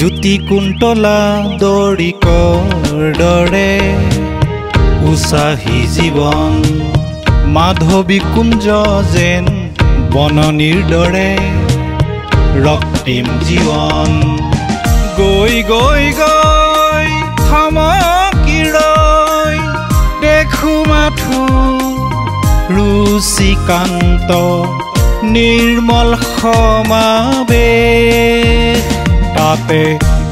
জ্যোতি কুন্তলা দৰিকৰ দৰে উৎসাহী জীৱন মাধৱী কুঞ্জ যেন বননিৰ দৰে ৰক্তিম জীৱন গৈ গৈ গৈ থমকি ৰৈ দেখো মাথো ৰুচিকান্ত নিৰ্মল সমাবেশ তাতে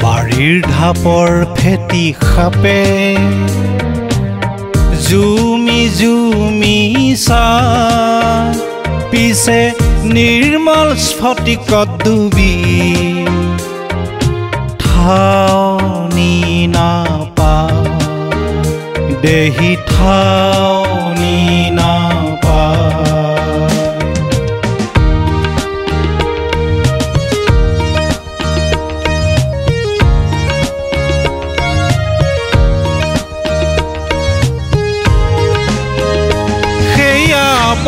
বাৰীৰ ঢাপৰ ফেটি খাপে জুমি জুমি চা পিছে নিৰ্মল স্ফটিকত ডুবি ঠাৱনি নাপা দেহি ঠাৱনি নাপা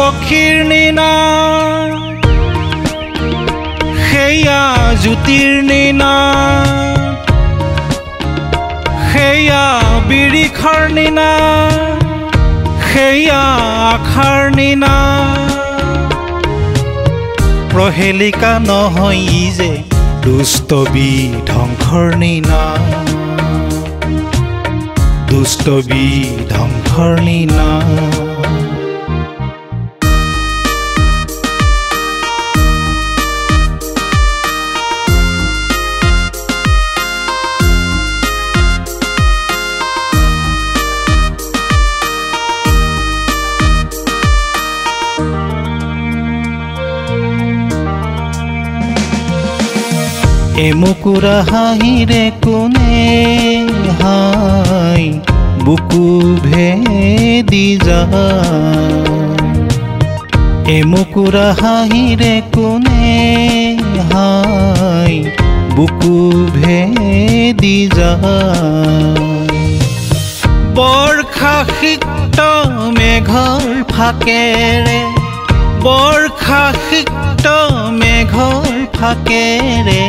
পক্ষীৰ নিনা সেয়া জ্যোতিৰ নিনা সেয়া বিৰিখৰ নিনা সেয়া আখাৰ নিনা প্ৰহেলিকা নহয় যে দুষ্ট বিধ্বংসৰ নিনা দুষ্ট বিধ্বংসৰ নিনা এমুকুৰা হাঁহিৰে কোনে হাই বুকু ভেদি যায় এমুকুৰা হাঁহিৰে কোনে হাই বুকু ভেদি যায় বৰ্ষা সিক্ত মেঘৰ ফাকেৰে বৰ্ষা সিক্ত মেঘৰ ফাকেৰে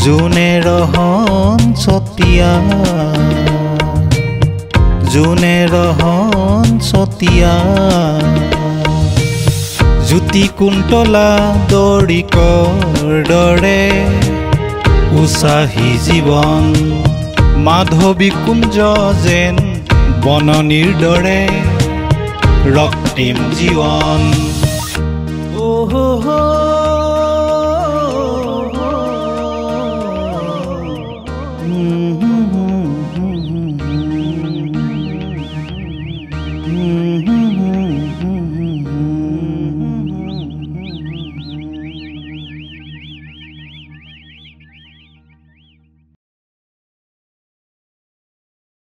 জোনে ৰহন চতিয়া জোনে ৰহন চতিয়া জ্যোতি কুন্তলা দৰিকৰ দৰে উৎসাহী জীৱন মাধৱী কুঞ্জ যেন বননিৰ দৰে ৰক্তিম জীৱন